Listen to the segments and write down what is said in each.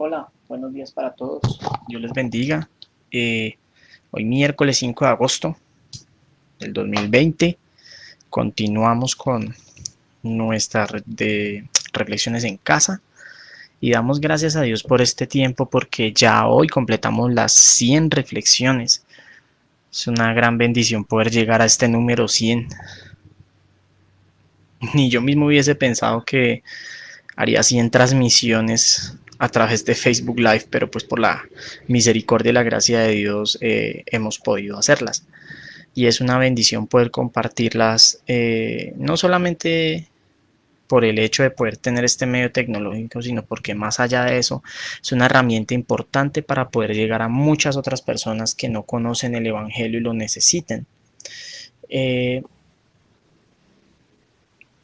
Hola, buenos días para todos. Dios les bendiga. Hoy miércoles 5 de agosto del 2020 continuamos con nuestras reflexiones en casa y damos gracias a Dios por este tiempo porque ya hoy completamos las 100 reflexiones. Es una gran bendición poder llegar a este número 100. Ni yo mismo hubiese pensado que haría 100 transmisiones a través de Facebook Live, pero pues por la misericordia y la gracia de Dios hemos podido hacerlas. Y es una bendición poder compartirlas, no solamente por el hecho de poder tener este medio tecnológico, sino porque más allá de eso es una herramienta importante para poder llegar a muchas otras personas que no conocen el Evangelio y lo necesiten.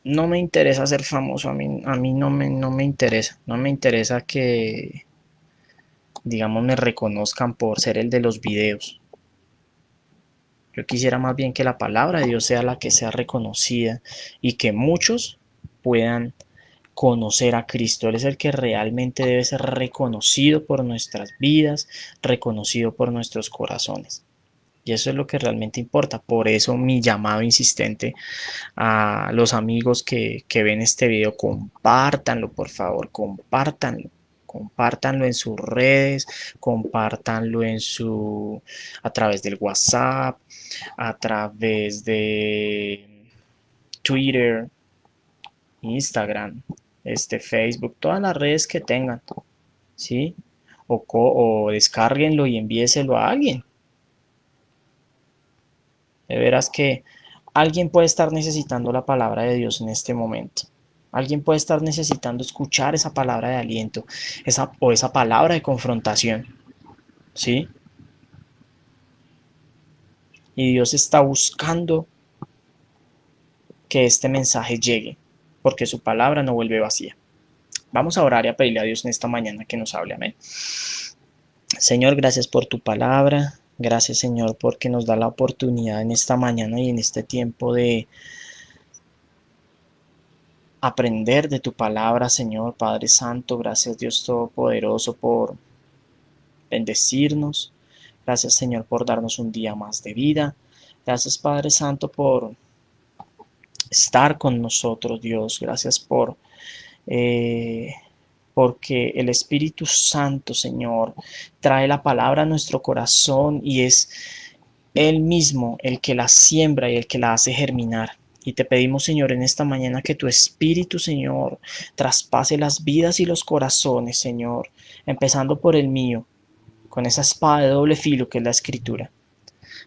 No me interesa ser famoso, a mí no me interesa que, digamos, me reconozcan por ser el de los videos. Yo quisiera más bien que la palabra de Dios sea la que sea reconocida y que muchos puedan conocer a Cristo. Él es el que realmente debe ser reconocido por nuestras vidas, reconocido por nuestros corazones. Y eso es lo que realmente importa. Por eso mi llamado insistente a los amigos que ven este video, compártanlo, por favor, compártanlo. Compártanlo en sus redes, compártanlo a través del WhatsApp, a través de Twitter, Instagram, Facebook, todas las redes que tengan, ¿sí? O descárguenlo y envíeselo a alguien. De veras que alguien puede estar necesitando la palabra de Dios en este momento. Alguien puede estar necesitando escuchar esa palabra de aliento, esa palabra de confrontación, ¿sí? Y Dios está buscando que este mensaje llegue, porque su palabra no vuelve vacía. Vamos a orar y a pedirle a Dios en esta mañana que nos hable, amén. Señor, gracias por tu palabra. Gracias, Señor, porque nos da la oportunidad en esta mañana y en este tiempo de aprender de tu palabra, Señor Padre Santo. Gracias, Dios Todopoderoso, por bendecirnos. Gracias, Señor, por darnos un día más de vida. Gracias, Padre Santo, por estar con nosotros, Dios. Gracias eh, porque el Espíritu Santo, Señor, trae la palabra a nuestro corazón y es Él mismo el que la siembra y el que la hace germinar. Y te pedimos, Señor, en esta mañana que tu Espíritu, Señor, traspase las vidas y los corazones, Señor, empezando por el mío, con esa espada de doble filo que es la Escritura.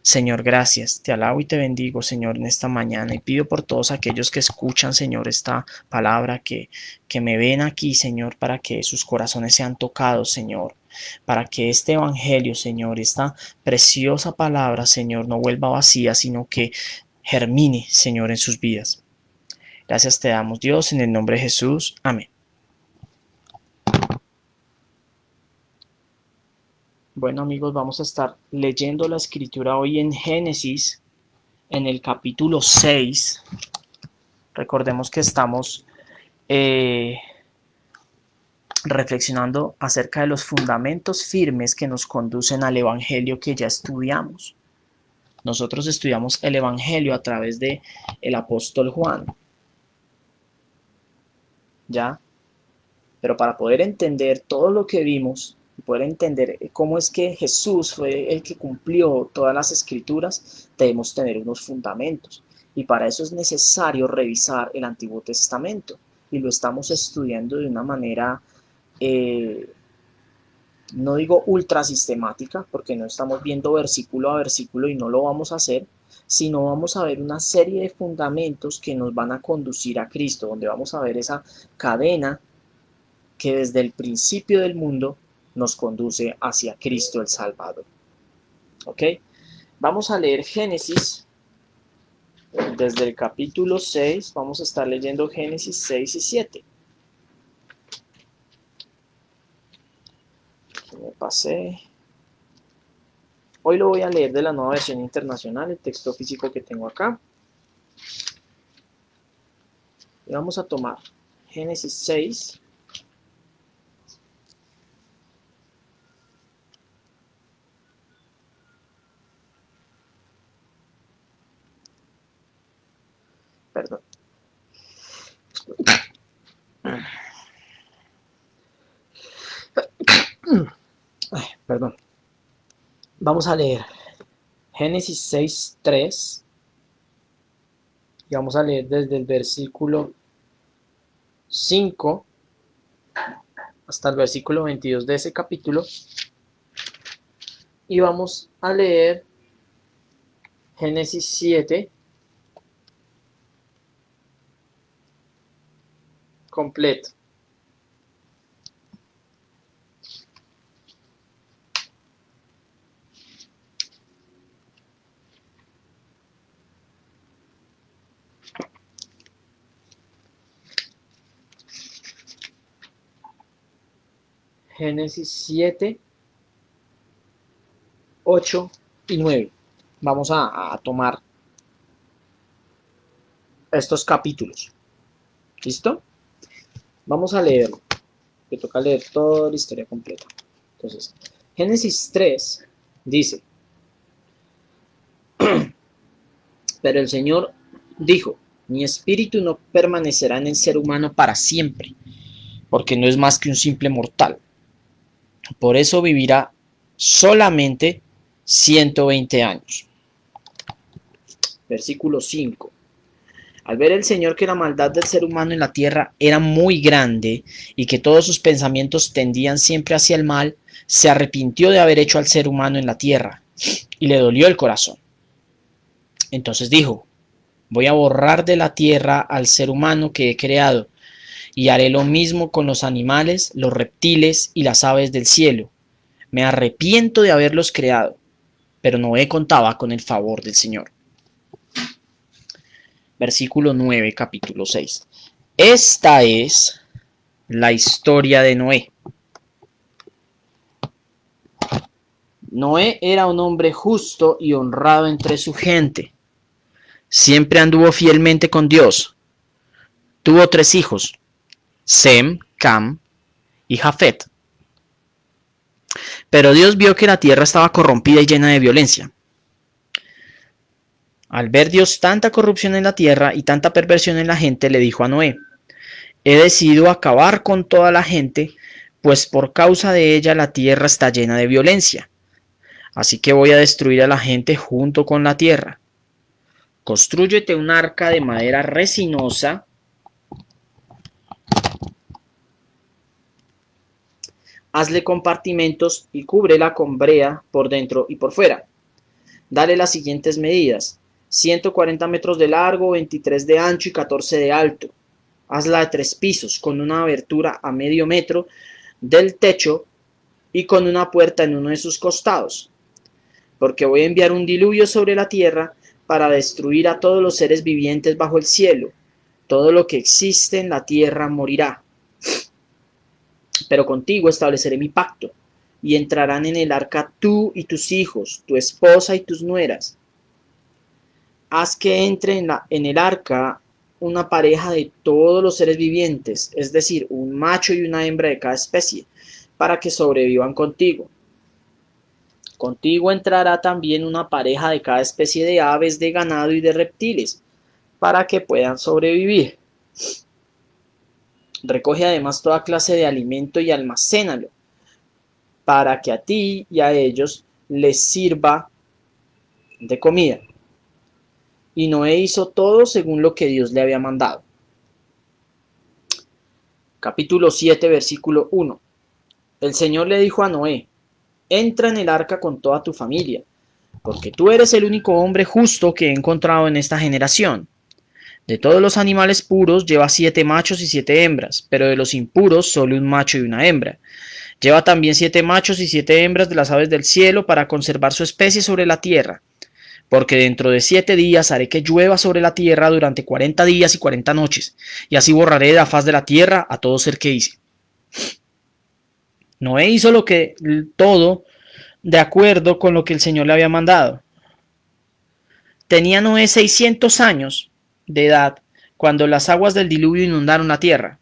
Señor, gracias. Te alabo y te bendigo, Señor, en esta mañana. Y pido por todos aquellos que escuchan, Señor, esta palabra, que me ven aquí, Señor, para que sus corazones sean tocados, Señor. Para que este evangelio, Señor, esta preciosa palabra, Señor, no vuelva vacía, sino que germine, Señor, en sus vidas. Gracias te damos, Dios, en el nombre de Jesús. Amén. Bueno, amigos, vamos a estar leyendo la escritura hoy en Génesis, en el capítulo 6. Recordemos que estamos eh, reflexionando acerca de los fundamentos firmes que nos conducen al Evangelio que ya estudiamos. Nosotros estudiamos el Evangelio a través de el apóstol Juan, ¿ya? Pero para poder entender todo lo que vimos, poder entender cómo es que Jesús fue el que cumplió todas las escrituras, debemos tener unos fundamentos. Y para eso es necesario revisar el Antiguo Testamento. Y lo estamos estudiando de una manera, eh, no digo ultra sistemática, porque no estamos viendo versículo a versículo y no lo vamos a hacer, sino vamos a ver una serie de fundamentos que nos van a conducir a Cristo, donde vamos a ver esa cadena que desde el principio del mundo nos conduce hacia Cristo el Salvador. ¿Ok? Vamos a leer Génesis desde el capítulo 6, vamos a estar leyendo Génesis 6 y 7. Aquí me pasé. Hoy lo voy a leer de la nueva versión internacional, el texto físico que tengo acá. Y vamos a tomar Génesis 6, Perdón. Vamos a leer Génesis 6:3 y vamos a leer desde el versículo 5 hasta el versículo 22 de ese capítulo, y vamos a leer Génesis 7 completo. Génesis 7, 8 y 9. Vamos a tomar estos capítulos. ¿Listo? Vamos a leerlo. Me toca leer toda la historia completa. Entonces, Génesis 3 dice: pero el Señor dijo, mi espíritu no permanecerá en el ser humano para siempre, porque no es más que un simple mortal. Por eso vivirá solamente 120 años. Versículo 5. Al ver el Señor que la maldad del ser humano en la tierra era muy grande y que todos sus pensamientos tendían siempre hacia el mal, se arrepintió de haber hecho al ser humano en la tierra y le dolió el corazón. Entonces dijo, voy a borrar de la tierra al ser humano que he creado y haré lo mismo con los animales, los reptiles y las aves del cielo. Me arrepiento de haberlos creado, pero Noé contaba con el favor del Señor. Versículo 9, capítulo 6. Esta es la historia de Noé. Noé era un hombre justo y honrado entre su gente. Siempre anduvo fielmente con Dios. Tuvo 3 hijos, Sem, Cam y Jafet. Pero Dios vio que la tierra estaba corrompida y llena de violencia. Al ver Dios tanta corrupción en la tierra y tanta perversión en la gente, le dijo a Noé, he decidido acabar con toda la gente, pues por causa de ella la tierra está llena de violencia. Así que voy a destruir a la gente junto con la tierra. Constrúyete un arca de madera resinosa hazle compartimentos y cúbrela con brea por dentro y por fuera. Dale las siguientes medidas: 140 metros de largo, 23 de ancho y 14 de alto. Hazla de 3 pisos, con una abertura a medio metro del techo y con una puerta en uno de sus costados. Porque voy a enviar un diluvio sobre la tierra para destruir a todos los seres vivientes bajo el cielo. Todo lo que existe en la tierra morirá. Pero contigo estableceré mi pacto, y entrarán en el arca tú y tus hijos, tu esposa y tus nueras. Haz que entre en el arca una pareja de todos los seres vivientes, es decir, un macho y una hembra de cada especie, para que sobrevivan contigo. Contigo entrará también una pareja de cada especie de aves, de ganado y de reptiles, para que puedan sobrevivir. Recoge además toda clase de alimento y almacénalo, para que a ti y a ellos les sirva de comida. Y Noé hizo todo según lo que Dios le había mandado. Capítulo 7, versículo 1. El Señor le dijo a Noé, entra en el arca con toda tu familia, porque tú eres el único hombre justo que he encontrado en esta generación. De todos los animales puros lleva 7 machos y 7 hembras, pero de los impuros solo un macho y una hembra. Lleva también 7 machos y 7 hembras de las aves del cielo para conservar su especie sobre la tierra. Porque dentro de 7 días haré que llueva sobre la tierra durante 40 días y 40 noches, y así borraré de la faz de la tierra a todo ser que hice. Noé hizo todo de acuerdo con lo que el Señor le había mandado. Tenía Noé 600 años de edad cuando las aguas del diluvio inundaron la tierra.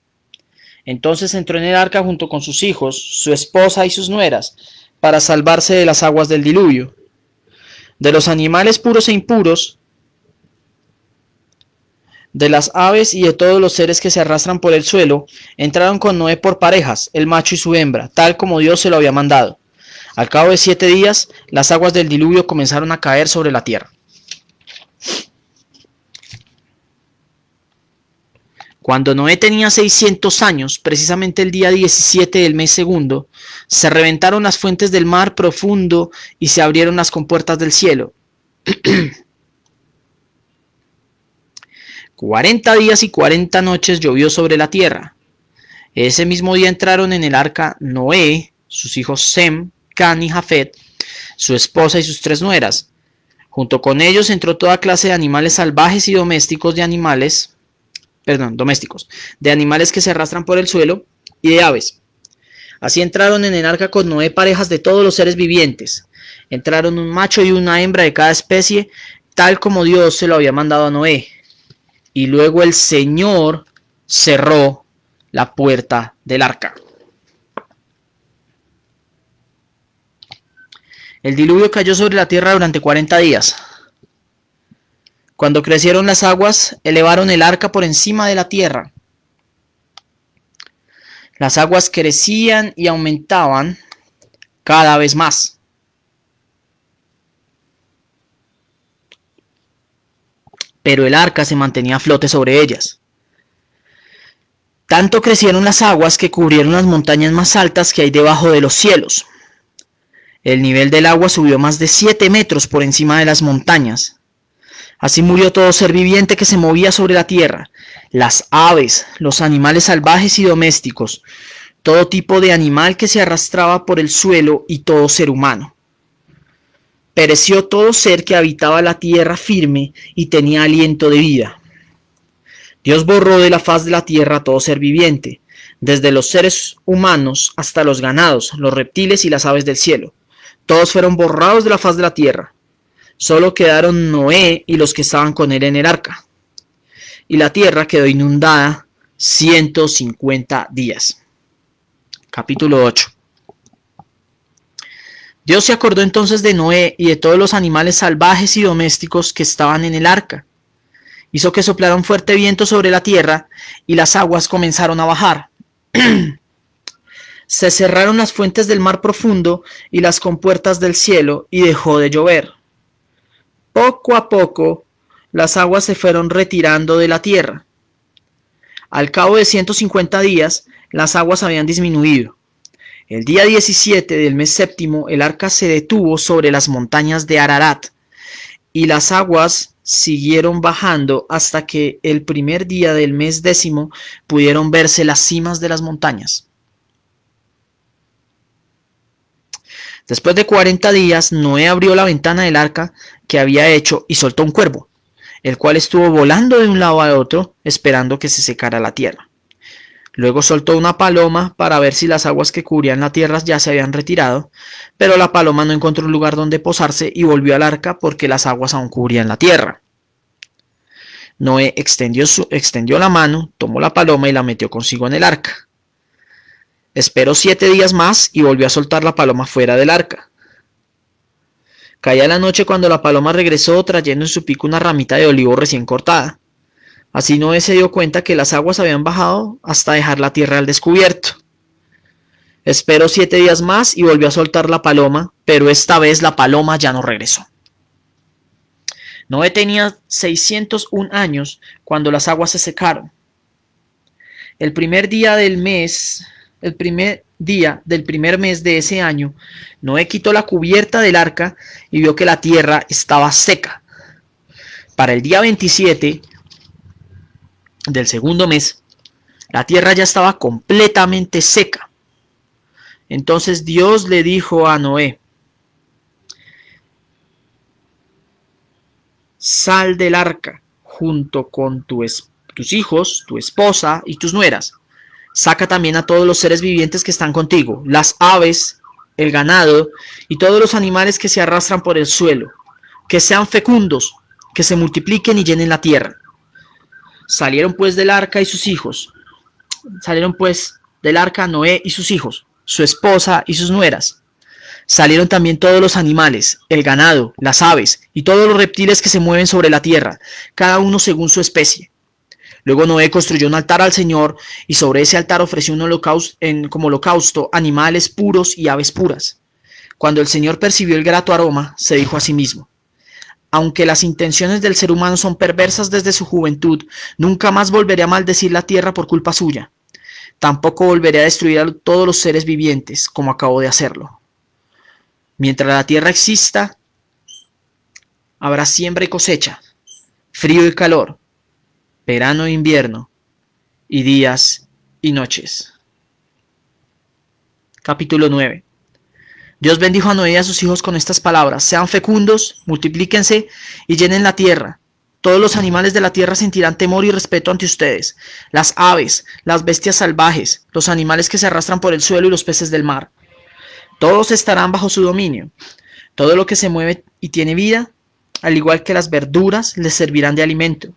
Entonces entró en el arca junto con sus hijos, su esposa y sus nueras, para salvarse de las aguas del diluvio. De los animales puros e impuros, De las aves y de todos los seres que se arrastran por el suelo, entraron con Noé por parejas, el macho y su hembra, tal como Dios se lo había mandado. Al cabo de 7 días, las aguas del diluvio comenzaron a caer sobre la tierra. Cuando Noé tenía 600 años, precisamente el día 17 del mes segundo, se reventaron las fuentes del mar profundo y se abrieron las compuertas del cielo. 40 días y 40 noches llovió sobre la tierra. Ese mismo día entraron en el arca Noé, sus hijos Sem, Can y Jafet, su esposa y sus 3 nueras. Junto con ellos entró toda clase de animales salvajes y domésticos de animales que se arrastran por el suelo y de aves. Así entraron en el arca con Noé parejas de todos los seres vivientes. Entraron un macho y una hembra de cada especie, tal como Dios se lo había mandado a Noé. Y luego el Señor cerró la puerta del arca. El diluvio cayó sobre la tierra durante 40 días. Cuando crecieron las aguas, elevaron el arca por encima de la tierra. Las aguas crecían y aumentaban cada vez más. Pero el arca se mantenía a flote sobre ellas. Tanto crecieron las aguas que cubrieron las montañas más altas que hay debajo de los cielos. El nivel del agua subió más de 7 metros por encima de las montañas. Así murió todo ser viviente que se movía sobre la tierra, las aves, los animales salvajes y domésticos, todo tipo de animal que se arrastraba por el suelo y todo ser humano. Pereció todo ser que habitaba la tierra firme y tenía aliento de vida. Dios borró de la faz de la tierra todo ser viviente, desde los seres humanos hasta los ganados, los reptiles y las aves del cielo. Todos fueron borrados de la faz de la tierra. Solo quedaron Noé y los que estaban con él en el arca. Y la tierra quedó inundada 150 días. Capítulo 8. Dios se acordó entonces de Noé y de todos los animales salvajes y domésticos que estaban en el arca. Hizo que soplara un fuerte viento sobre la tierra y las aguas comenzaron a bajar. Se cerraron las fuentes del mar profundo y las compuertas del cielo y dejó de llover. Poco a poco las aguas se fueron retirando de la tierra. Al cabo de 150 días las aguas habían disminuido. El día 17 del mes séptimo, el arca se detuvo sobre las montañas de Ararat, y las aguas siguieron bajando hasta que el primer día del mes décimo pudieron verse las cimas de las montañas. Después de 40 días, Noé abrió la ventana del arca que había hecho y soltó un cuervo, el cual estuvo volando de un lado a otro, esperando que se secara la tierra. Luego soltó una paloma para ver si las aguas que cubrían la tierra ya se habían retirado, pero la paloma no encontró un lugar donde posarse y volvió al arca porque las aguas aún cubrían la tierra. Noé extendió la mano, tomó la paloma y la metió consigo en el arca. Esperó 7 días más y volvió a soltar la paloma fuera del arca. Caía la noche cuando la paloma regresó trayendo en su pico una ramita de olivo recién cortada. Así Noé se dio cuenta que las aguas habían bajado hasta dejar la tierra al descubierto. Esperó 7 días más y volvió a soltar la paloma, pero esta vez la paloma ya no regresó. Noé tenía 601 años cuando las aguas se secaron. El primer día del primer mes de ese año, Noé quitó la cubierta del arca y vio que la tierra estaba seca. Para el día 27 del segundo mes, la tierra ya estaba completamente seca. Entonces Dios le dijo a Noé: sal del arca junto con tus hijos, tu esposa y tus nueras. Saca también a todos los seres vivientes que están contigo, las aves, el ganado y todos los animales que se arrastran por el suelo, que sean fecundos, que se multipliquen y llenen la tierra. Salieron pues del arca Noé y sus hijos, su esposa y sus nueras. Salieron también todos los animales, el ganado, las aves y todos los reptiles que se mueven sobre la tierra, cada uno según su especie. Luego Noé construyó un altar al Señor y sobre ese altar ofreció como holocausto animales puros y aves puras. Cuando el Señor percibió el grato aroma, se dijo a sí mismo: aunque las intenciones del ser humano son perversas desde su juventud, nunca más volveré a maldecir la tierra por culpa suya. Tampoco volveré a destruir a todos los seres vivientes, como acabo de hacerlo. Mientras la tierra exista, habrá siembra y cosecha, frío y calor, verano e invierno, y días y noches. Capítulo 9. Dios bendijo a Noé y a sus hijos con estas palabras: sean fecundos, multiplíquense y llenen la tierra. Todos los animales de la tierra sentirán temor y respeto ante ustedes: las aves, las bestias salvajes, los animales que se arrastran por el suelo y los peces del mar. Todos estarán bajo su dominio. Todo lo que se mueve y tiene vida, al igual que las verduras, les servirán de alimento.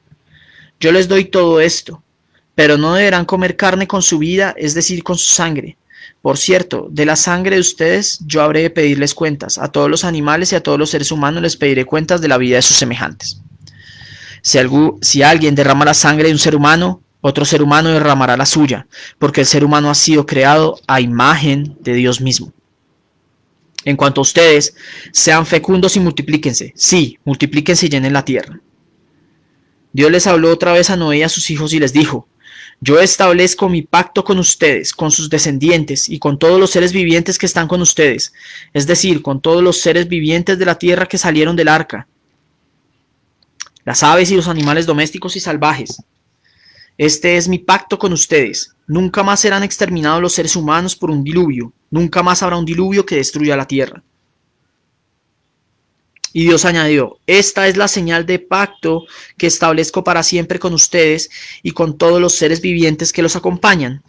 Yo les doy todo esto, pero no deberán comer carne con su vida, es decir, con su sangre. Por cierto, de la sangre de ustedes yo habré de pedirles cuentas. A todos los animales y a todos los seres humanos les pediré cuentas de la vida de sus semejantes. Si alguien derrama la sangre de un ser humano, otro ser humano derramará la suya, porque el ser humano ha sido creado a imagen de Dios mismo. En cuanto a ustedes, sean fecundos y multiplíquense. Sí, multiplíquense y llenen la tierra. Dios les habló otra vez a Noé y a sus hijos y les dijo: yo establezco mi pacto con ustedes, con sus descendientes y con todos los seres vivientes que están con ustedes, es decir, con todos los seres vivientes de la tierra que salieron del arca, las aves y los animales domésticos y salvajes. Este es mi pacto con ustedes. Nunca más serán exterminados los seres humanos por un diluvio. Nunca más habrá un diluvio que destruya la tierra. Y Dios añadió: esta es la señal de pacto que establezco para siempre con ustedes y con todos los seres vivientes que los acompañan.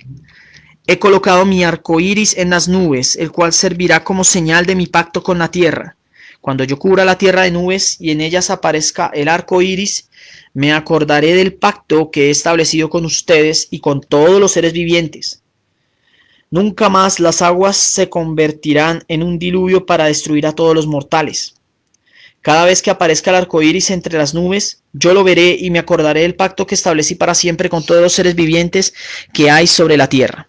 He colocado mi arco iris en las nubes, el cual servirá como señal de mi pacto con la tierra. Cuando yo cubra la tierra de nubes y en ellas aparezca el arco iris, me acordaré del pacto que he establecido con ustedes y con todos los seres vivientes. Nunca más las aguas se convertirán en un diluvio para destruir a todos los mortales. Cada vez que aparezca el arco iris entre las nubes, yo lo veré y me acordaré del pacto que establecí para siempre con todos los seres vivientes que hay sobre la tierra.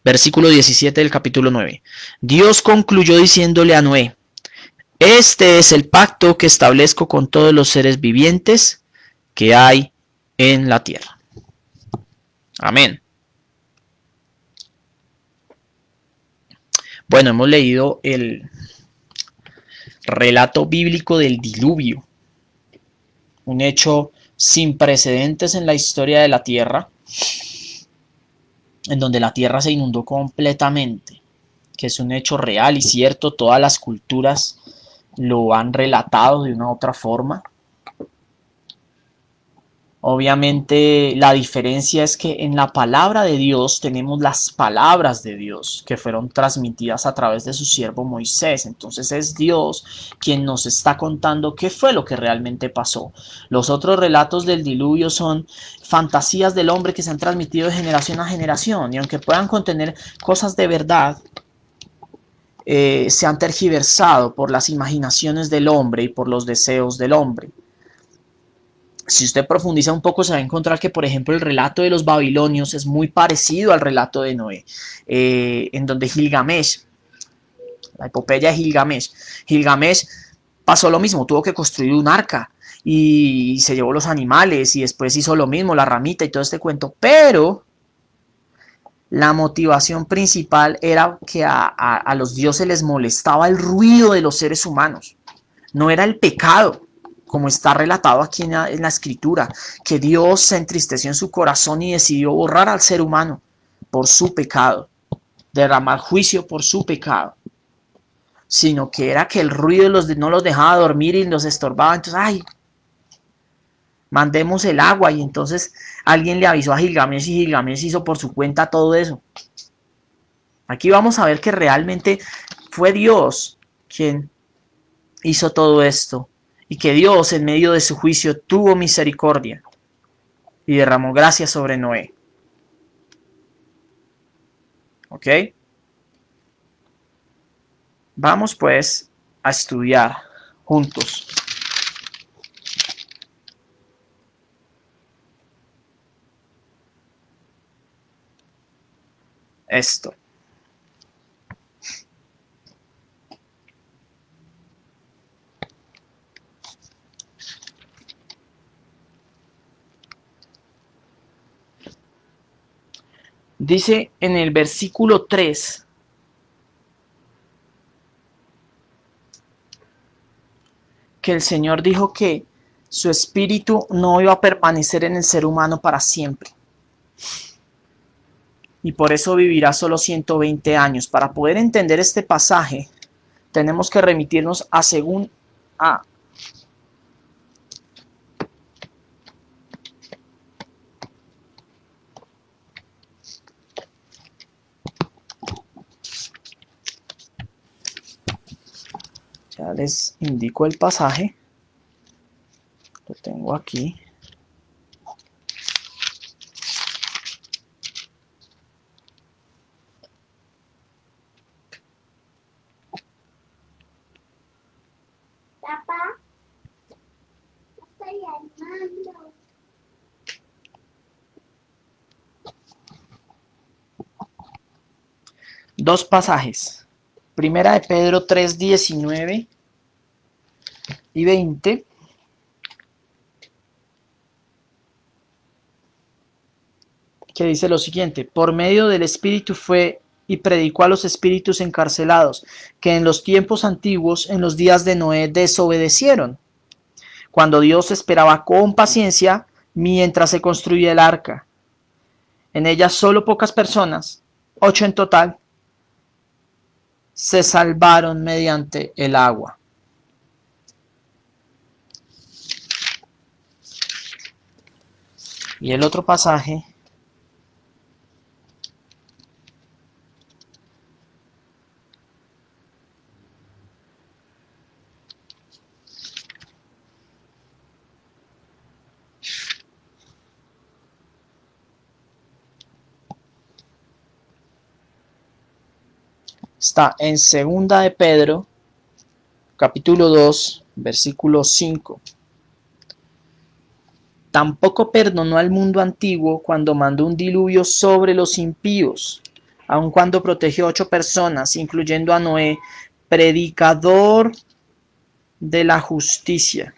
Versículo 17 del capítulo 9. Dios concluyó diciéndole a Noé: este es el pacto que establezco con todos los seres vivientes que hay en la tierra. Amén. Bueno, hemos leído el relato bíblico del diluvio, un hecho sin precedentes en la historia de la tierra, en donde la tierra se inundó completamente, que es un hecho real y cierto. Todas las culturas lo han relatado de una u otra forma. Obviamente la diferencia es que en la palabra de Dios tenemos las palabras de Dios que fueron transmitidas a través de su siervo Moisés. Entonces es Dios quien nos está contando qué fue lo que realmente pasó. Los otros relatos del diluvio son fantasías del hombre que se han transmitido de generación a generación, y aunque puedan contener cosas de verdad, se han tergiversado por las imaginaciones del hombre y por los deseos del hombre. Si usted profundiza un poco, se va a encontrar que, por ejemplo, el relato de los babilonios es muy parecido al relato de Noé, en donde Gilgamesh, la epopeya de Gilgamesh pasó lo mismo, tuvo que construir un arca y se llevó los animales y después hizo lo mismo, la ramita y todo este cuento, pero la motivación principal era que a los dioses les molestaba el ruido de los seres humanos, no era el pecado, como está relatado aquí en la escritura, que Dios se entristeció en su corazón y decidió borrar al ser humano por su pecado, derramar juicio por su pecado, sino que era que el ruido no los dejaba dormir y los estorbaba. Entonces, ay, mandemos el agua, y entonces alguien le avisó a Gilgamesh y Gilgamesh hizo por su cuenta todo eso. Aquí vamos a ver que realmente fue Dios quien hizo todo esto, y que Dios en medio de su juicio tuvo misericordia y derramó gracia sobre Noé. ¿Ok? Vamos pues a estudiar juntos. esto. Dice en el versículo 3, que el Señor dijo que su espíritu no iba a permanecer en el ser humano para siempre. Y por eso vivirá solo 120 años. Para poder entender este pasaje, tenemos que remitirnos a ya les indico el pasaje. Lo tengo aquí. Papá, estoy llamando. Dos pasajes. Primera de Pedro 3, 19 y 20. Que dice lo siguiente: por medio del Espíritu fue y predicó a los espíritus encarcelados, que en los tiempos antiguos, en los días de Noé, desobedecieron, cuando Dios esperaba con paciencia mientras se construía el arca. En ella solo pocas personas, 8 en total, se salvaron mediante el agua. Y el otro pasaje está en Segunda de Pedro, capítulo 2, versículo 5. Tampoco perdonó al mundo antiguo cuando mandó un diluvio sobre los impíos, aun cuando protegió 8 personas, incluyendo a Noé, predicador de la justicia.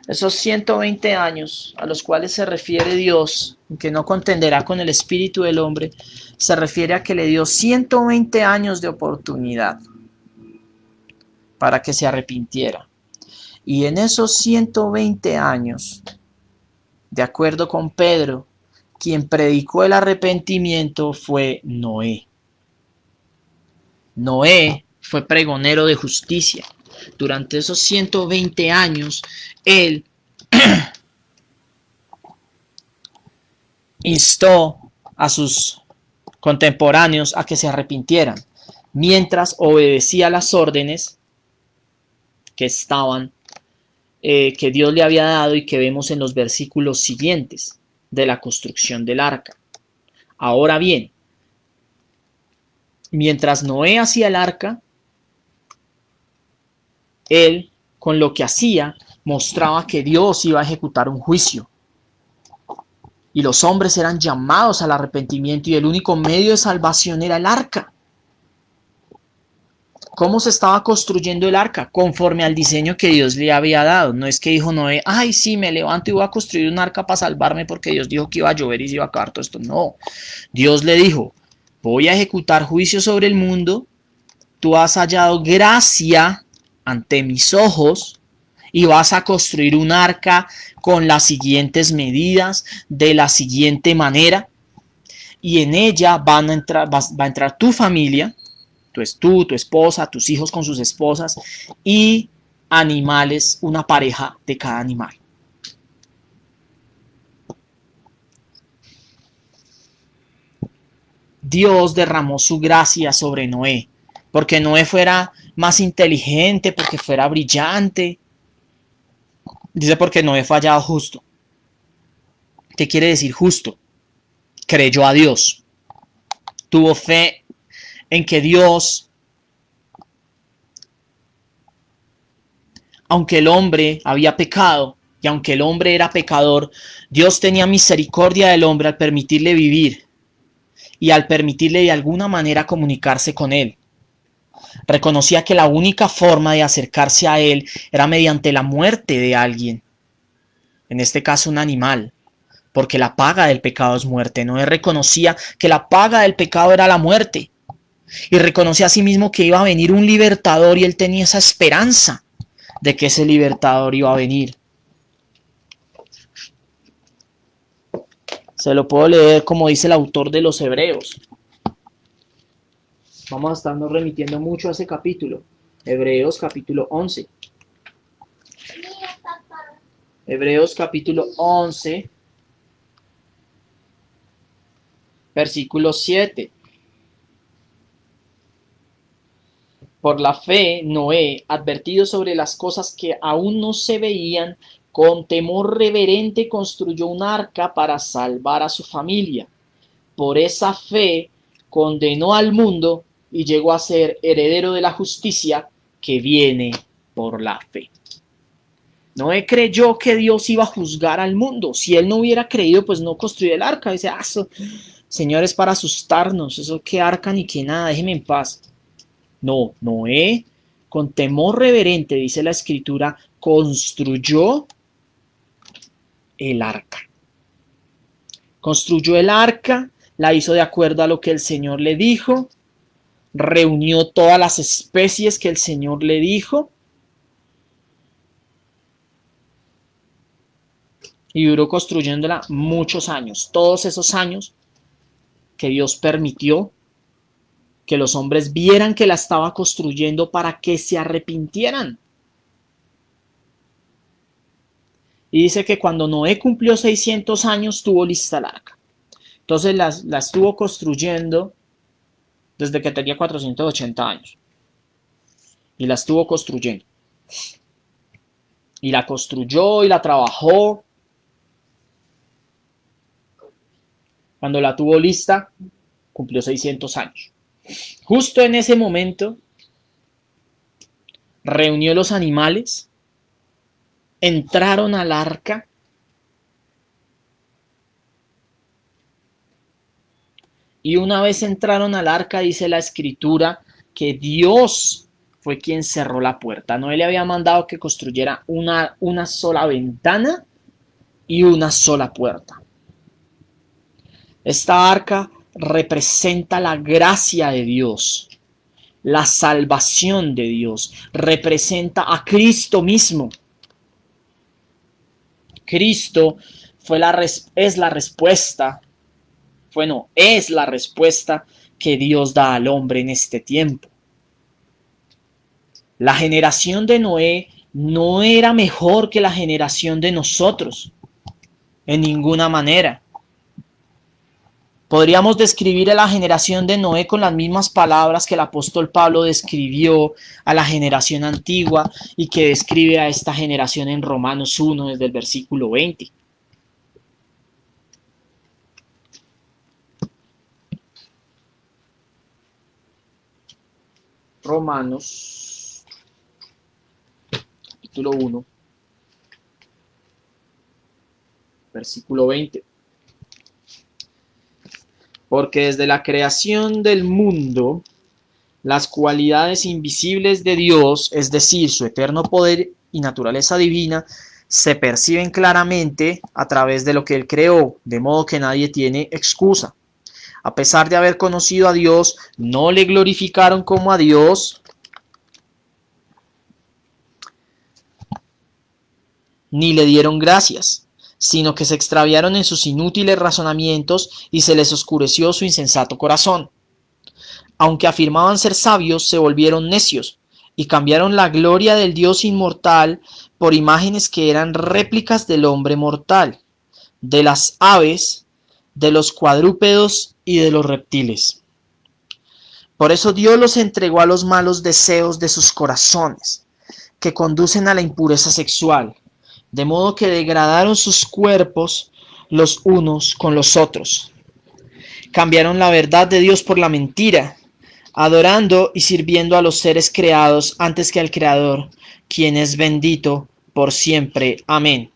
Esos 120 años a los cuales se refiere Dios, que no contenderá con el espíritu del hombre, se refiere a que le dio 120 años de oportunidad para que se arrepintiera. Y en esos 120 años, de acuerdo con Pedro, quien predicó el arrepentimiento fue Noé. Noé fue pregonero de justicia. Durante esos 120 años, él instó a sus contemporáneos a que se arrepintieran, mientras obedecía las órdenes que que Dios le había dado y que vemos en los versículos siguientes de la construcción del arca. Ahora bien, mientras Noé hacía el arca, él, con lo que hacía, mostraba que Dios iba a ejecutar un juicio. Y los hombres eran llamados al arrepentimiento y el único medio de salvación era el arca. ¿Cómo se estaba construyendo el arca? Conforme al diseño que Dios le había dado. No es que dijo Noé, ay, sí, me levanto y voy a construir un arca para salvarme porque Dios dijo que iba a llover y se iba a acabar todo esto. No, Dios le dijo, voy a ejecutar juicio sobre el mundo, tú has hallado gracia ante mis ojos y vas a construir un arca con las siguientes medidas, de la siguiente manera, y en ella va a entrar tu familia, tú, tu esposa, tus hijos con sus esposas y animales, una pareja de cada animal. Dios derramó su gracia sobre Noé, porque Noé fuera más inteligente, porque fuera brillante. Dice porque Noé fue hallado justo. ¿Qué quiere decir justo? Creyó a Dios. Tuvo fe en que Dios, aunque el hombre había pecado y aunque el hombre era pecador, Dios tenía misericordia del hombre al permitirle vivir y al permitirle de alguna manera comunicarse con él. Reconocía que la única forma de acercarse a él era mediante la muerte de alguien, en este caso un animal, porque la paga del pecado es muerte. Noé reconocía que la paga del pecado era la muerte y reconocía a sí mismo que iba a venir un libertador y él tenía esa esperanza de que ese libertador iba a venir. Se lo puedo leer como dice el autor de los Hebreos. Vamos a estarnos remitiendo mucho a ese capítulo. Hebreos capítulo 11. Mira, papá. Hebreos capítulo 11, versículo 7. Por la fe, Noé, advertido sobre las cosas que aún no se veían, con temor reverente construyó un arca para salvar a su familia. Por esa fe condenó al mundo y llegó a ser heredero de la justicia que viene por la fe. Noé creyó que Dios iba a juzgar al mundo. Si él no hubiera creído, pues no construyó el arca. Dice, eso, Señor, es para asustarnos. Eso qué arca ni qué nada, déjeme en paz. No, Noé, con temor reverente, dice la escritura, construyó el arca. Construyó el arca, la hizo de acuerdo a lo que el Señor le dijo, reunió todas las especies que el Señor le dijo y duró construyéndola muchos años. Todos esos años que Dios permitió que los hombres vieran que la estaba construyendo para que se arrepintieran. Y dice que cuando Noé cumplió 600 años tuvo lista el arca. Entonces la estuvo construyendo desde que tenía 480 años. Y la estuvo construyendo. Y la construyó y la trabajó. Cuando la tuvo lista, cumplió 600 años. Justo en ese momento, reunió los animales, entraron al arca y una vez entraron al arca, dice la escritura, que Dios fue quien cerró la puerta. Noé le había mandado que construyera una sola ventana y una sola puerta. Esta arca representa la gracia de Dios, la salvación de Dios, representa a Cristo mismo. Cristo es la respuesta que Dios da al hombre en este tiempo. La generación de Noé no era mejor que la generación de nosotros, en ninguna manera. Podríamos describir a la generación de Noé con las mismas palabras que el apóstol Pablo describió a la generación antigua y que describe a esta generación en Romanos 1 desde el versículo 20. Romanos, capítulo 1, versículo 20. Porque desde la creación del mundo, las cualidades invisibles de Dios, es decir, su eterno poder y naturaleza divina, se perciben claramente a través de lo que Él creó, de modo que nadie tiene excusa. A pesar de haber conocido a Dios, no le glorificaron como a Dios, ni le dieron gracias, sino que se extraviaron en sus inútiles razonamientos y se les oscureció su insensato corazón. Aunque afirmaban ser sabios, se volvieron necios y cambiaron la gloria del Dios inmortal por imágenes que eran réplicas del hombre mortal, de las aves, de los cuadrúpedos y de los reptiles. Por eso Dios los entregó a los malos deseos de sus corazones, que conducen a la impureza sexual, de modo que degradaron sus cuerpos los unos con los otros. Cambiaron la verdad de Dios por la mentira, adorando y sirviendo a los seres creados antes que al Creador, quien es bendito por siempre. Amén.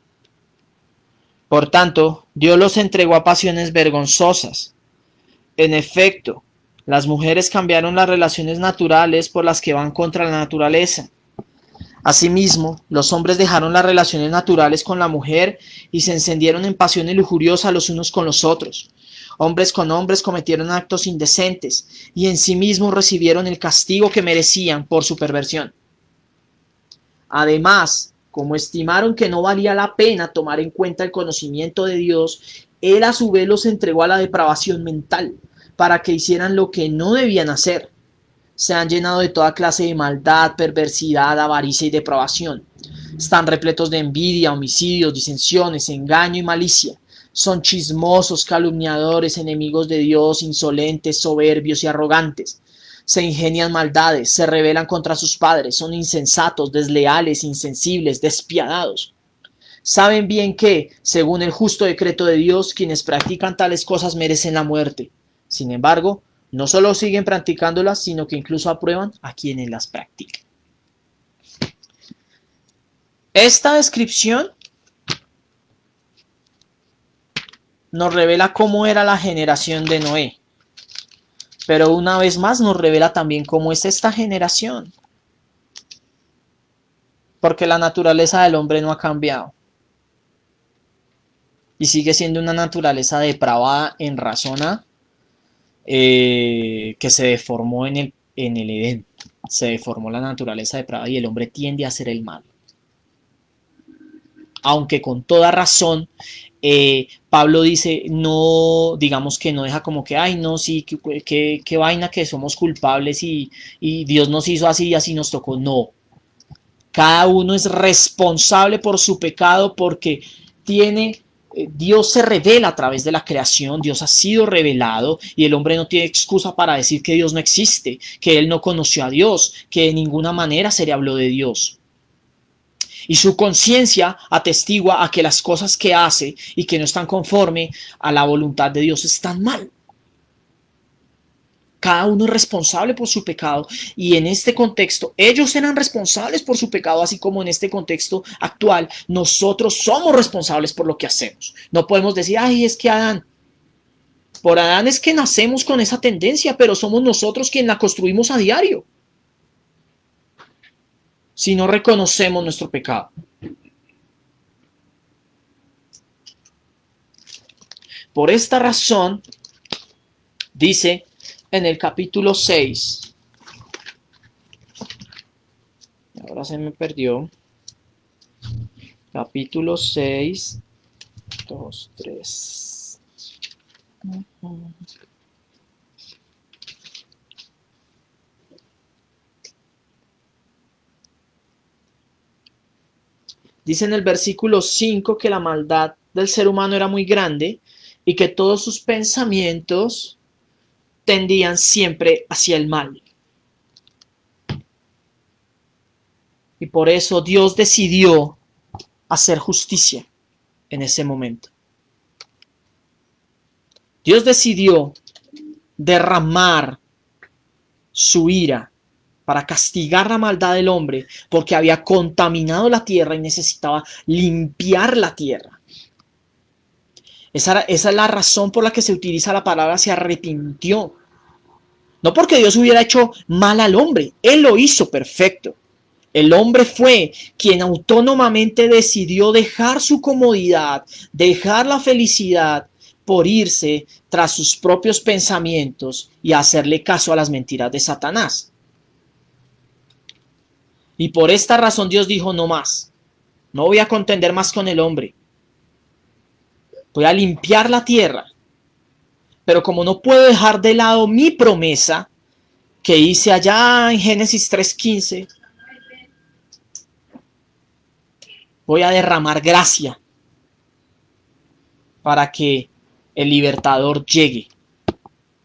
Por tanto, Dios los entregó a pasiones vergonzosas. En efecto, las mujeres cambiaron las relaciones naturales por las que van contra la naturaleza. Asimismo, los hombres dejaron las relaciones naturales con la mujer y se encendieron en pasiones lujuriosas los unos con los otros. Hombres con hombres cometieron actos indecentes y en sí mismos recibieron el castigo que merecían por su perversión. Además, como estimaron que no valía la pena tomar en cuenta el conocimiento de Dios, Él a su vez los entregó a la depravación mental para que hicieran lo que no debían hacer. Se han llenado de toda clase de maldad, perversidad, avaricia y depravación. Están repletos de envidia, homicidios, disensiones, engaño y malicia. Son chismosos, calumniadores, enemigos de Dios, insolentes, soberbios y arrogantes. Se ingenian maldades, se rebelan contra sus padres, son insensatos, desleales, insensibles, despiadados. Saben bien que, según el justo decreto de Dios, quienes practican tales cosas merecen la muerte. Sin embargo, no solo siguen practicándolas, sino que incluso aprueban a quienes las practican. Esta descripción nos revela cómo era la generación de Noé. Pero una vez más nos revela también cómo es esta generación. Porque la naturaleza del hombre no ha cambiado. Y sigue siendo una naturaleza depravada en razón a que se deformó en el Edén. Se deformó la naturaleza depravada y el hombre tiende a hacer el mal. Aunque con toda razón, Pablo dice, no, digamos que no deja como que, ay, no, sí, qué vaina que somos culpables y Dios nos hizo así y así nos tocó. No. Cada uno es responsable por su pecado porque Dios se revela a través de la creación, Dios ha sido revelado y el hombre no tiene excusa para decir que Dios no existe, que él no conoció a Dios, que de ninguna manera se le habló de Dios. Y su conciencia atestigua a que las cosas que hace y que no están conforme a la voluntad de Dios están mal. Cada uno es responsable por su pecado y en este contexto ellos eran responsables por su pecado, así como en este contexto actual nosotros somos responsables por lo que hacemos. No podemos decir, ay, es que Adán. Por Adán es que nacemos con esa tendencia, pero somos nosotros quienes la construimos a diario. Si no reconocemos nuestro pecado. Por esta razón, dice en el capítulo 6, ahora se me perdió, capítulo 6, 2, 3. Dice en el versículo 5 que la maldad del ser humano era muy grande y que todos sus pensamientos tendían siempre hacia el mal. Y por eso Dios decidió hacer justicia en ese momento. Dios decidió derramar su ira para castigar la maldad del hombre, porque había contaminado la tierra y necesitaba limpiar la tierra. Esa es la razón por la que se utiliza la palabra se arrepintió. No porque Dios hubiera hecho mal al hombre, Él lo hizo perfecto. El hombre fue quien autónomamente decidió dejar su comodidad, dejar la felicidad por irse tras sus propios pensamientos y hacerle caso a las mentiras de Satanás. Y por esta razón Dios dijo, no más, no voy a contender más con el hombre. Voy a limpiar la tierra. Pero como no puedo dejar de lado mi promesa que hice allá en Génesis 3:15, voy a derramar gracia para que el libertador llegue.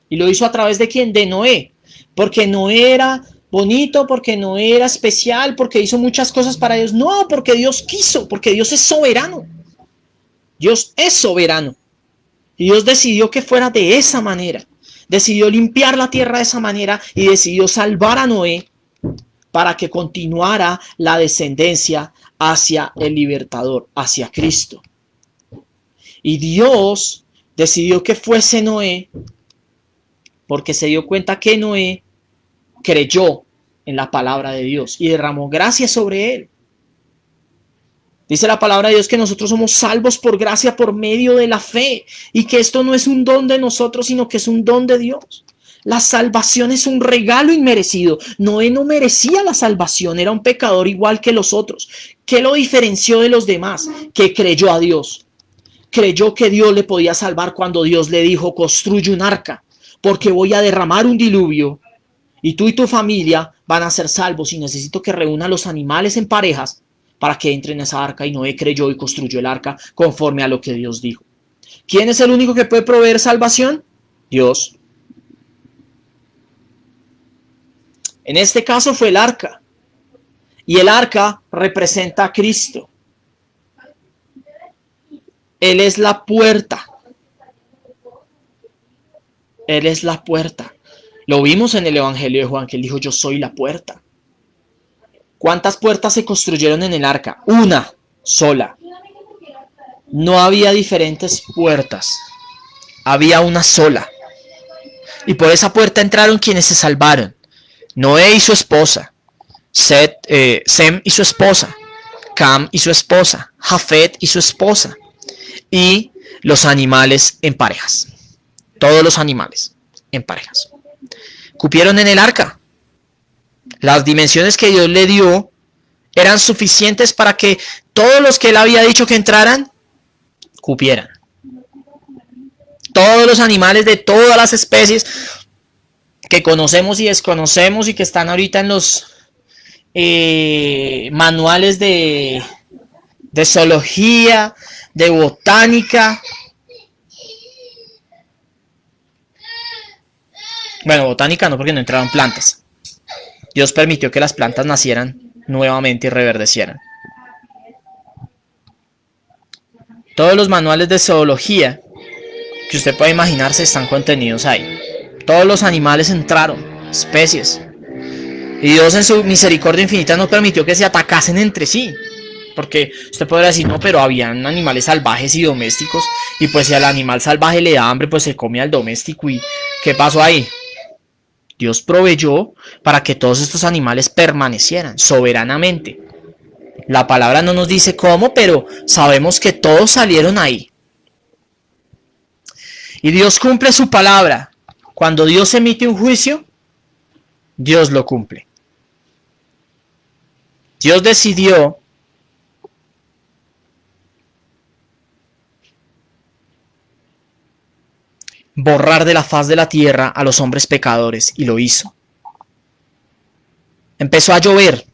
Y lo hizo a través de ¿quién? De Noé. Porque Noé era bonito, porque Noé era especial, porque hizo muchas cosas para Dios. No, porque Dios quiso, porque Dios es soberano. Dios es soberano. Y Dios decidió que fuera de esa manera. decidió limpiar la tierra de esa manera y decidió salvar a Noé para que continuara la descendencia hacia el libertador, hacia Cristo. Y Dios decidió que fuese Noé porque se dio cuenta que Noé creyó en la palabra de Dios y derramó gracia sobre él. Dice la palabra de Dios que nosotros somos salvos por gracia por medio de la fe y que esto no es un don de nosotros, sino que es un don de Dios. La salvación es un regalo inmerecido. Noé no merecía la salvación, era un pecador igual que los otros. ¿Qué lo diferenció de los demás? Que creyó a Dios. Creyó que Dios le podía salvar cuando Dios le dijo: construye un arca, porque voy a derramar un diluvio y tú y tu familia van a ser salvos y necesito que reúna los animales en parejas para que entren en esa arca. Y Noé creyó y construyó el arca conforme a lo que Dios dijo. ¿Quién es el único que puede proveer salvación? Dios. En este caso fue el arca. Y el arca representa a Cristo. Él es la puerta. Él es la puerta. Lo vimos en el Evangelio de Juan, que él dijo: yo soy la puerta. ¿Cuántas puertas se construyeron en el arca? Una sola. No había diferentes puertas. Había una sola. Y por esa puerta entraron quienes se salvaron: Noé y su esposa, Sem y su esposa, Cam y su esposa, Jafet y su esposa, y los animales en parejas. Todos los animales en parejas. Cupieron en el arca. Las dimensiones que Dios le dio eran suficientes para que todos los que él había dicho que entraran, cupieran. Todos los animales de todas las especies que conocemos y desconocemos y que están ahorita en los manuales de zoología, de botánica. Bueno, botánica no, porque no entraron plantas. Dios permitió que las plantas nacieran nuevamente y reverdecieran. Todos los manuales de zoología que usted puede imaginarse están contenidos ahí. Todos los animales entraron, especies. Y Dios en su misericordia infinita no permitió que se atacasen entre sí. Porque usted podría decir: no, pero habían animales salvajes y domésticos. Y pues si al animal salvaje le da hambre, pues se come al doméstico. ¿Y qué pasó ahí? Dios proveyó para que todos estos animales permanecieran soberanamente. La palabra no nos dice cómo, pero sabemos que todos salieron ahí. Y Dios cumple su palabra. Cuando Dios emite un juicio, Dios lo cumple. Dios decidió borrar de la faz de la tierra a los hombres pecadores, y lo hizo. Empezó a llover.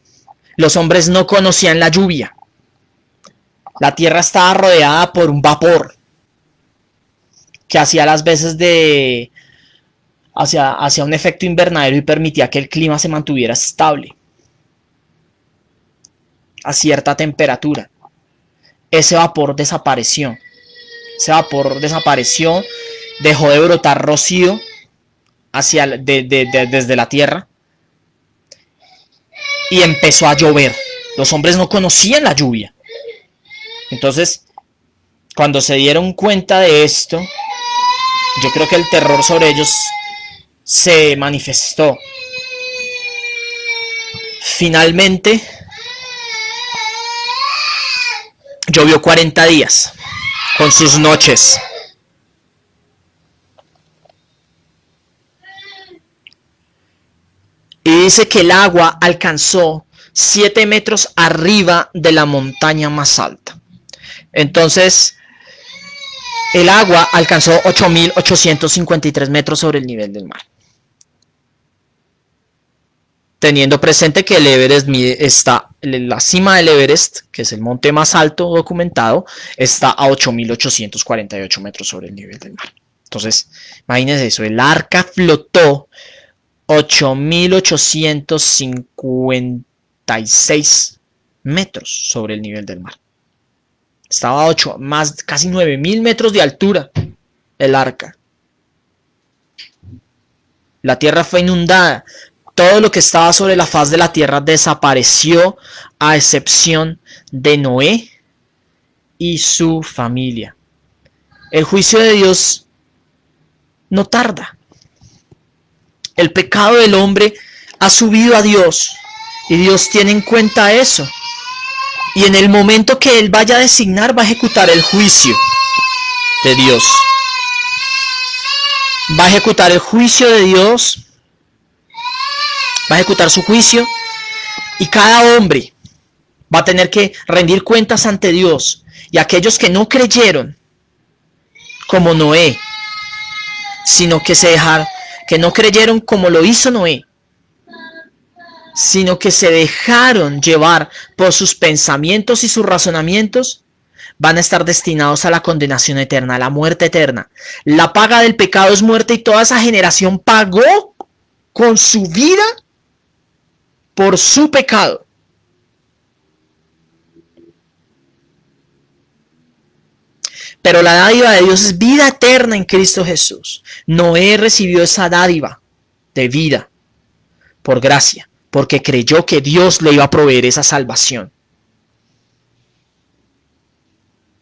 Los hombres no conocían la lluvia. La tierra estaba rodeada por un vapor que hacía las veces de hacia un efecto invernadero y permitía que el clima se mantuviera estable a cierta temperatura. Ese vapor desapareció. Dejó de brotar rocío desde la tierra y empezó a llover. Los hombres no conocían la lluvia. Entonces, cuando se dieron cuenta de esto, yo creo que el terror sobre ellos se manifestó. Finalmente, llovió 40 días con sus noches. Y dice que el agua alcanzó 7 metros arriba de la montaña más alta. Entonces, el agua alcanzó 8.853 metros sobre el nivel del mar. Teniendo presente que el Everest está, la cima del Everest, que es el monte más alto documentado, está a 8.848 metros sobre el nivel del mar. Entonces, imagínense eso, el arca flotó 8.856 metros sobre el nivel del mar. Estaba a casi 9.000 metros de altura el arca. La tierra fue inundada. Todo lo que estaba sobre la faz de la tierra desapareció, a excepción de Noé y su familia. El juicio de Dios no tarda. El pecado del hombre ha subido a Dios y Dios tiene en cuenta eso. Y en el momento que Él vaya a designar, va a ejecutar el juicio de Dios. Va a ejecutar el juicio de Dios. Va a ejecutar su juicio. Y cada hombre va a tener que rendir cuentas ante Dios. Y aquellos que no creyeron, como Noé, sino que que no creyeron como lo hizo Noé, sino que se dejaron llevar por sus pensamientos y sus razonamientos, van a estar destinados a la condenación eterna, a la muerte eterna. La paga del pecado es muerte y toda esa generación pagó con su vida por su pecado. Pero la dádiva de Dios es vida eterna en Cristo Jesús. Noé recibió esa dádiva de vida por gracia, porque creyó que Dios le iba a proveer esa salvación.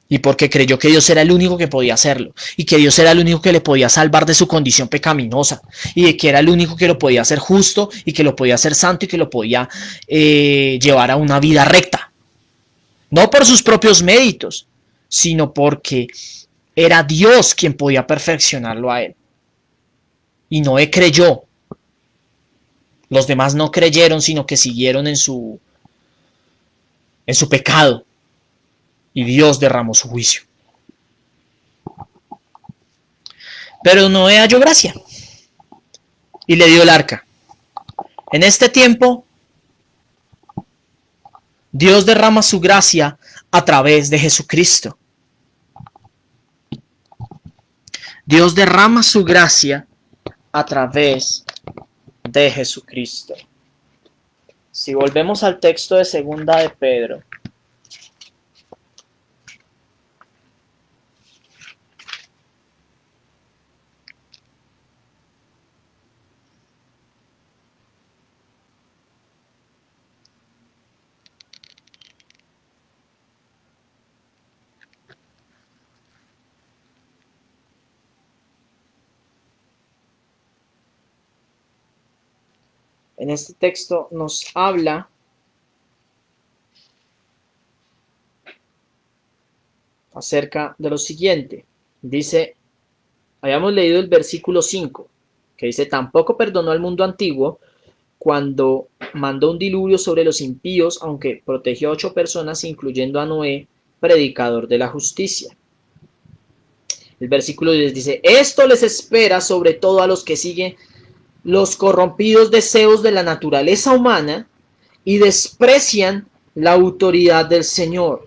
Y porque creyó que Dios era el único que podía hacerlo. Y que Dios era el único que le podía salvar de su condición pecaminosa. Y de que era el único que lo podía hacer justo. Y que lo podía hacer santo. Y que lo podía llevar a una vida recta. No por sus propios méritos, sino porque era Dios quien podía perfeccionarlo a él. Y Noé creyó. Los demás no creyeron, sino que siguieron en su pecado. Y Dios derramó su juicio. Pero Noé halló gracia y le dio el arca. En este tiempo, Dios derrama su gracia a través de Jesucristo. Dios derrama su gracia a través de Jesucristo. Si volvemos al texto de Segunda de Pedro, en este texto nos habla acerca de lo siguiente. Dice, habíamos leído el versículo 5, que dice, tampoco perdonó al mundo antiguo cuando mandó un diluvio sobre los impíos, aunque protegió a 8 personas, incluyendo a Noé, predicador de la justicia. El versículo 10 dice, esto les espera sobre todo a los que siguen los corrompidos deseos de la naturaleza humana y desprecian la autoridad del Señor.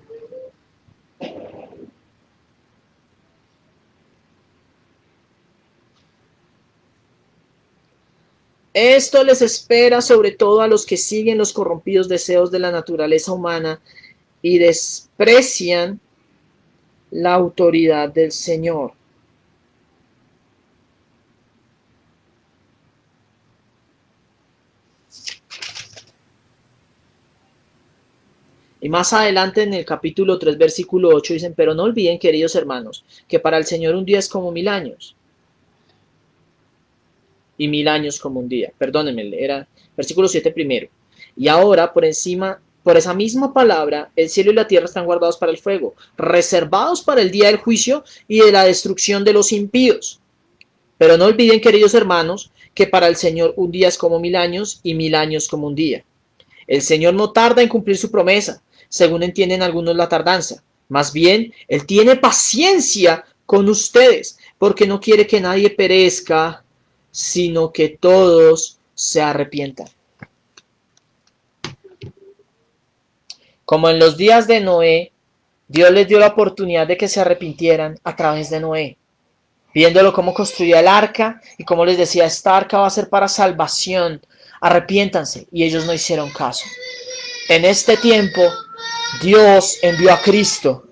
Esto les espera sobre todo a los que siguen los corrompidos deseos de la naturaleza humana y desprecian la autoridad del Señor. Y más adelante en el capítulo 3, versículo 8 dicen, pero no olviden, queridos hermanos, que para el Señor un día es como 1000 años. Y 1000 años como un día. Perdónenme, era versículo 7 primero. Y ahora, por esa misma palabra, el cielo y la tierra están guardados para el fuego, reservados para el día del juicio y de la destrucción de los impíos. Pero no olviden, queridos hermanos, que para el Señor un día es como 1000 años y 1000 años como un día. El Señor no tarda en cumplir su promesa, según entienden algunos la tardanza. Más bien, Él tiene paciencia con ustedes, porque no quiere que nadie perezca, sino que todos se arrepientan. Como en los días de Noé, Dios les dio la oportunidad de que se arrepintieran a través de Noé, viéndolo cómo construía el arca y cómo les decía, esta arca va a ser para salvación, arrepiéntanse, y ellos no hicieron caso. En este tiempo, Dios envió a Cristo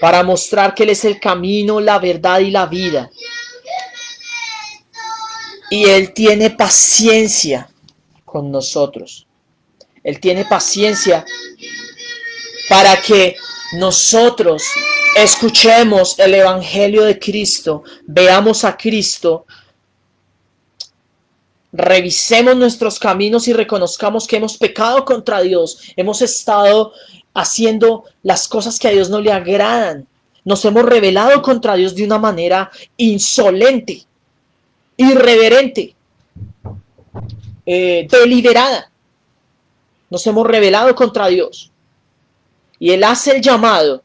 para mostrar que Él es el camino, la verdad y la vida. Y Él tiene paciencia con nosotros. Él tiene paciencia para que nosotros escuchemos el Evangelio de Cristo, veamos a Cristo, revisemos nuestros caminos y reconozcamos que hemos pecado contra Dios, hemos estado haciendo las cosas que a Dios no le agradan, nos hemos rebelado contra Dios de una manera insolente, irreverente, deliberada. Nos hemos rebelado contra Dios. Y Él hace el llamado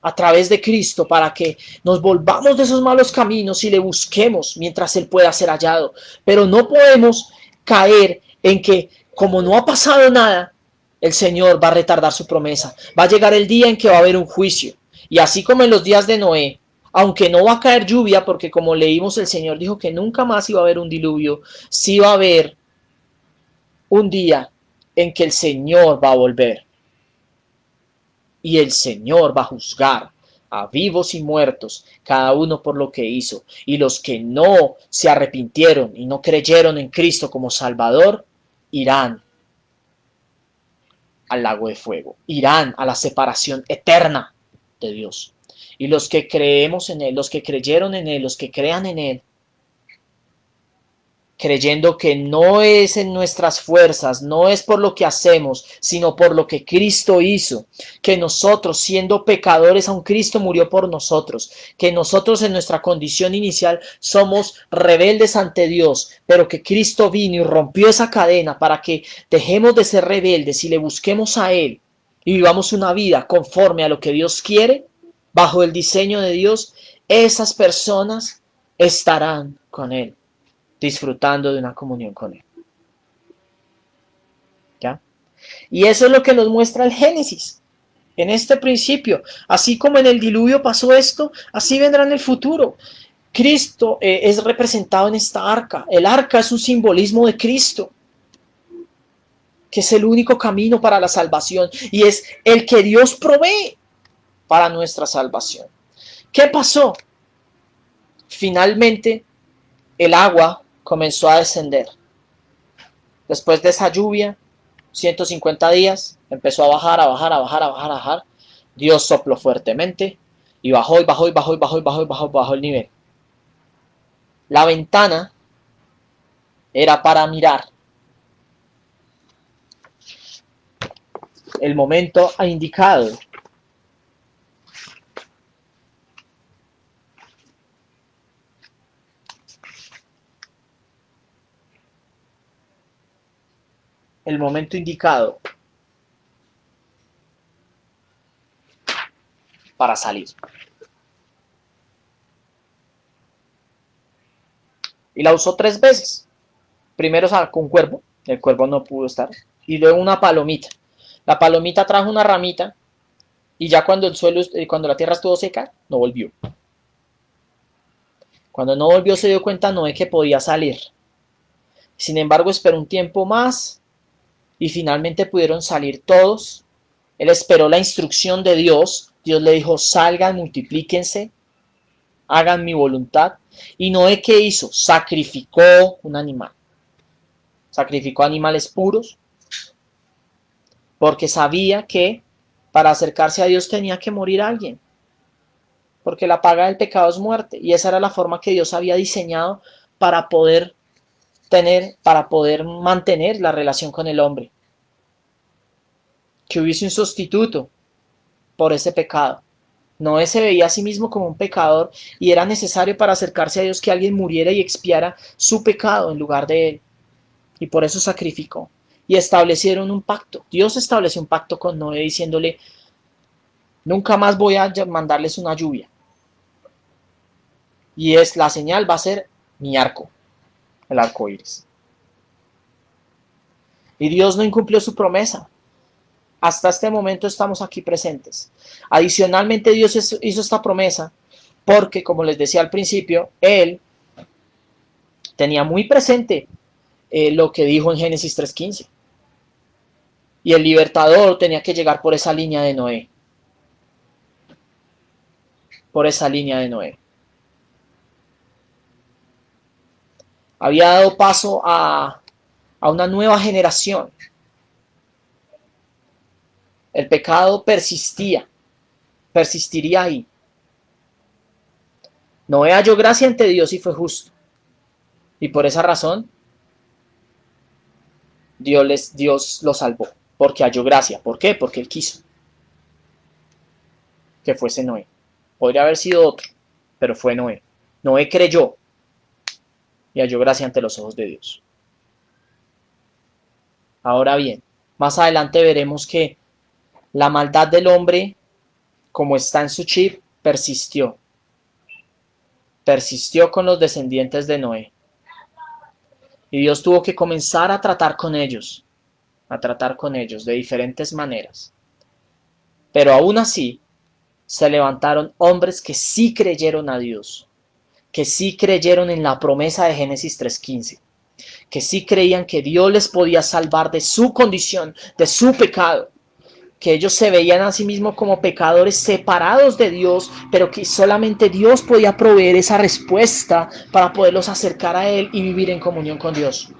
a través de Cristo para que nos volvamos de esos malos caminos y le busquemos mientras Él pueda ser hallado. Pero no podemos caer en que, como no ha pasado nada, el Señor va a retardar su promesa. Va a llegar el día en que va a haber un juicio. Y así como en los días de Noé, aunque no va a caer lluvia, porque como leímos, el Señor dijo que nunca más iba a haber un diluvio, sí va a haber un día en que el Señor va a volver. Y el Señor va a juzgar a vivos y muertos, cada uno por lo que hizo. Y los que no se arrepintieron y no creyeron en Cristo como Salvador, irán al lago de fuego, irán a la separación eterna de Dios. Y los que creemos en Él, los que creyeron en Él, los que crean en Él, creyendo que no es en nuestras fuerzas, no es por lo que hacemos, sino por lo que Cristo hizo, que nosotros siendo pecadores, aun Cristo murió por nosotros, que nosotros en nuestra condición inicial somos rebeldes ante Dios, pero que Cristo vino y rompió esa cadena para que dejemos de ser rebeldes y le busquemos a Él y vivamos una vida conforme a lo que Dios quiere, bajo el diseño de Dios. Esas personas estarán con Él, disfrutando de una comunión con Él. ¿Ya? Y eso es lo que nos muestra el Génesis. En este principio, así como en el diluvio pasó esto, así vendrá en el futuro. Cristo es representado en esta arca. El arca es un simbolismo de Cristo, que es el único camino para la salvación y es el que Dios provee para nuestra salvación. ¿Qué pasó? Finalmente, el agua comenzó a descender. Después de esa lluvia, 150 días, empezó a bajar, a bajar, a bajar, a bajar, a bajar. Dios sopló fuertemente y bajó y bajó y bajó y bajó y bajó y bajó, bajó el nivel. La ventana era para mirar. El momento ha indicado. El momento indicado para salir. Y la usó 3 veces. Primero sacó un cuervo, el cuervo no pudo estar, y luego una palomita. La palomita trajo una ramita y ya cuando el suelo, cuando la tierra estuvo seca, no volvió. Cuando no volvió se dio cuenta Noé que podía salir. Sin embargo, esperó un tiempo más y finalmente pudieron salir todos. Él esperó la instrucción de Dios. Dios le dijo, salgan, multiplíquense, hagan mi voluntad. Y Noé, ¿qué hizo? Sacrificó un animal. Sacrificó animales puros, porque sabía que para acercarse a Dios tenía que morir alguien, porque la paga del pecado es muerte, y esa era la forma que Dios había diseñado para poder mantener la relación con el hombre, que hubiese un sustituto por ese pecado. Noé se veía a sí mismo como un pecador y era necesario para acercarse a Dios que alguien muriera y expiara su pecado en lugar de él, y por eso sacrificó. Y establecieron un pacto. Dios estableció un pacto con Noé diciéndole, nunca más voy a mandarles una lluvia. Y la señal va a ser mi arco, el arco iris. Y Dios no incumplió su promesa. Hasta este momento estamos aquí presentes. Adicionalmente, Dios hizo esta promesa porque, como les decía al principio, Él tenía muy presente lo que dijo en Génesis 3:15. Y el libertador tenía que llegar por esa línea de Noé. Por esa línea de Noé. había dado paso a una nueva generación. El pecado persistía, persistiría ahí. Noé halló gracia ante Dios y fue justo. Y por esa razón, Dios lo salvó, porque halló gracia. ¿Por qué? Porque Él quiso que fuese Noé. Podría haber sido otro, pero fue Noé. Noé creyó y halló gracia ante los ojos de Dios. Ahora bien, más adelante veremos que la maldad del hombre, como está en su chip, persistió. Persistió con los descendientes de Noé. Y Dios tuvo que comenzar a tratar con ellos de diferentes maneras. Pero aún así, se levantaron hombres que sí creyeron a Dios, que sí creyeron en la promesa de Génesis 3:15, que sí creían que Dios les podía salvar de su condición, de su pecado, que ellos se veían a sí mismos como pecadores separados de Dios, pero que solamente Dios podía proveer esa respuesta para poderlos acercar a Él y vivir en comunión con Dios.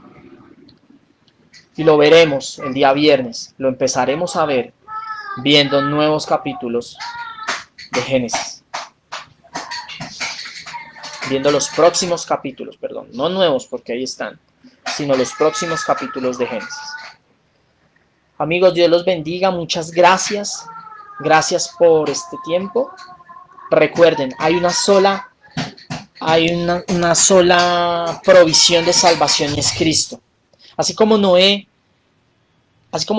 Y lo veremos el día viernes, lo empezaremos a ver viendo nuevos capítulos de Génesis. Viendo los próximos capítulos, perdón, no nuevos porque ahí están, sino los próximos capítulos de Génesis. Amigos, Dios los bendiga, muchas gracias. Gracias por este tiempo. Recuerden, hay una sola provisión de salvación y es Cristo. Así como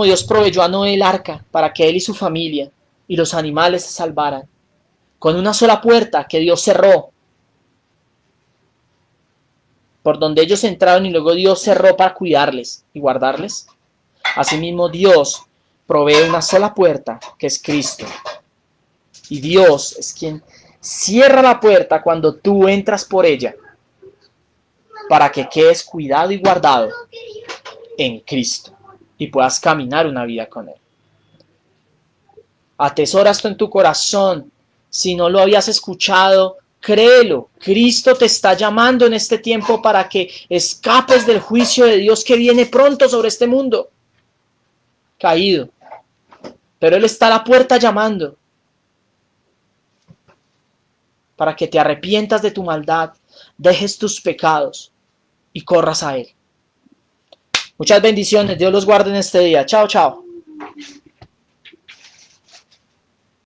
Dios proveyó a Noé el arca para que él y su familia y los animales se salvaran, con una sola puerta que Dios cerró, por donde ellos entraron y luego Dios cerró para cuidarles y guardarles. Asimismo, Dios provee una sola puerta, que es Cristo. Y Dios es quien cierra la puerta cuando tú entras por ella, para que quedes cuidado y guardado en Cristo y puedas caminar una vida con Él. Atesora esto en tu corazón. Si no lo habías escuchado, créelo. Cristo te está llamando en este tiempo para que escapes del juicio de Dios que viene pronto sobre este mundo caído. Pero Él está a la puerta llamando para que te arrepientas de tu maldad, dejes tus pecados y corras a Él. Muchas bendiciones. Dios los guarde en este día. Chao, chao.